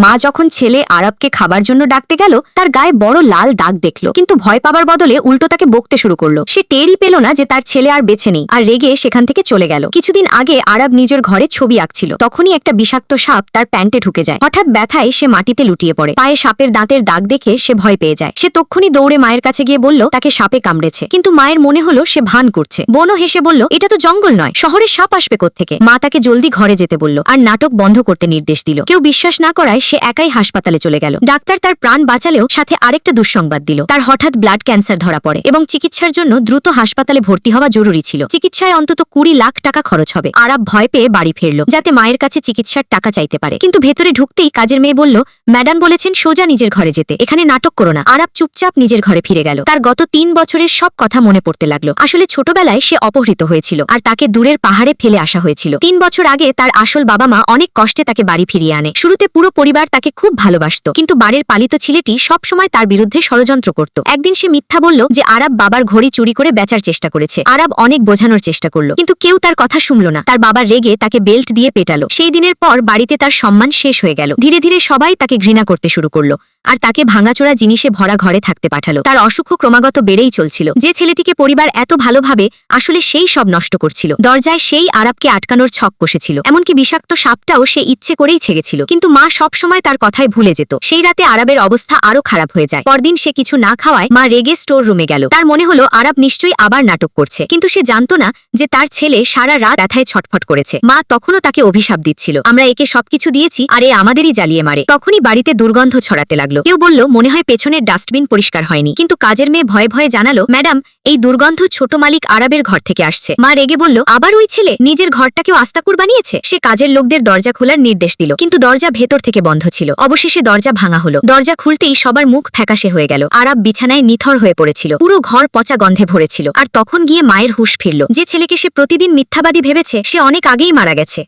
মা যখন ছেলে আরবকে খাবার জন্য ডাকতে গেল তার গায়ে বড় লাল দাগ দেখল, কিন্তু ভয় পাবার বদলে উল্টো তাকে বকতে শুরু করলো। সে টেরই পেল না যে তার ছেলে আর বেঁচে নেই, আর রেগে সেখান থেকে চলে গেল। কিছুদিন আগে আরব নিজের ঘরে ছবি আঁকছিল, তখনই একটা বিষাক্ত সাপ তার প্যান্টে ঢুকে যায়। হঠাৎ ব্যথায় সে মাটিতে লুটিয়ে পড়ে। পায়ে সাপের দাঁতের দাগ দেখে সে ভয় পেয়ে যায়। সে তক্ষুনি দৌড়ে মায়ের কাছে গিয়ে বলল তাকে সাপে কামড়েছে, কিন্তু মায়ের মনে হলো সে ভান করছে। বোনও হেসে বলল এটা তো জঙ্গল নয়, শহরে সাপ আসবে কোত্থেকে। মা তাকে জলদি ঘরে যেতে বলল আর নাটক বন্ধ করতে নির্দেশ দিল। কেউ বিশ্বাস না করায় সে একাই হাসপাতালে চলে গেল। ডাক্তার তার প্রাণ বাঁচালেও সাথে আরেকটা দুঃসংবাদ দিল, তার হঠাৎ ব্লাড ক্যান্সার ধরা পড়ে এবং চিকিৎসার জন্য দ্রুত হাসপাতালে ভর্তি হওয়া জরুরি ছিল। চিকিৎসায় অন্তত 20 লাখ টাকা খরচ হবে। আরব ভয় পেয়ে বাড়ি ফিরল যাতে মায়ের কাছে চিকিৎসার টাকা চাইতে পারে, কিন্তু ভেতরে ঢুকতেই কাজের মেয়ে বলল ম্যাডাম বলেছেন সোজা নিজের ঘরে যেতে, এখানে নাটক করো না। আরব চুপচাপ নিজের ঘরে ফিরে গেল। তার গত 3 বছরের সব কথা মনে পড়তে লাগলো। আসলে ছোটবেলায় সে অপহৃত হয়েছিল আর তাকে দূরের পাহাড়ে ফেলে আসা হয়েছিল। 3 বছর আগে তার আসল বাবা মা অনেক কষ্টে তাকে বাড়ি ফিরিয়ে আনে। শুরুতে পুরো পরিবার তাকে খুব ভালোবাসত, কিন্তু বাড়ির পালিত ছেলেটি সব সময় তার বিরুদ্ধে ষড়যন্ত্র করত। একদিন সে মিথ্যা বলল যে আরব বাবার ঘড়ি চুরি করে বেচার চেষ্টা করেছে। আরব অনেক বোঝানোর চেষ্টা করলো, কিন্তু কেউ তার কথা শুনল না। তার বাবা রেগে তাকে বেল্ট দিয়ে পেটালো। সেই দিনের পর বাড়িতে তার সম্মান শেষ হয়ে গেল। ধীরে ধীরে সবাই তাকে ঘৃণা করতে শুরু করলো আর তাকে ভাঙাচোরা জিনিসে ভরা ঘরে থাকতে পাঠালো। তার অসুখ ক্রমাগত বেড়েই চলছিল। যে ছেলেটিকে পরিবার এত ভালোভাবে আসলে সেই সব নষ্ট করছিল। দরজায় সেই আরবকে আটকানোর ছক কষেছিল, এমনকি বিষাক্ত সাপটাও সে ইচ্ছে করেই ছেগেছিল, কিন্তু মা সব সময় তার কথায় ভুলে যেত। সেই রাতে আরবের অবস্থা আরো খারাপ হয়ে যায়। পরদিন সে কিছু না খাওয়ায় মা রেগে স্টোর রুমে গেল। তার মনে হলো আরব নিশ্চয়ই আবার নাটক করছে, কিন্তু সে জানতো না যে তার ছেলে সারা রাত ব্যথায় ছটফট করেছে। মা তখনও তাকে অভিশাপ দিচ্ছিল, আমরা একে সবকিছু দিয়েছি আর এ আমাদেরই জ্বালিয়ে মারে। তখনই বাড়িতে দুর্গন্ধ ছড়াতে লাগলো। কেউ বলল মনে হয় পেছনের ডাস্টবিন পরিষ্কার হয়নি, কিন্তু কাজের মেয়ে ভয়ে ভয়ে জানালো ম্যাডাম এই দুর্গন্ধ ছোট মালিক আরবের ঘর থেকে আসছে। মা রেগে বলল আবার ওই ছেলে নিজের ঘরটাকেও আস্তাকুর বানিয়েছে। সে কাজের লোকদের দরজা খোলার নির্দেশ দিল, কিন্তু দরজা ভেতর থেকে বন্ধ ছিল। অবশেষে দরজা ভাঙা হলো। দরজা খুলতেই সবার মুখ ফ্যাকাশে হয়ে গেল। আরব বিছানায় নিথর হয়ে পড়েছিল। পুরো ঘর পচা গন্ধে ভরেছিল। আর তখন গিয়ে মায়ের হুঁশ ফিরল। যে ছেলেকে সে প্রতিদিন মিথ্যাবাদী ভেবেছে সে অনেক আগেই মারা গেছে।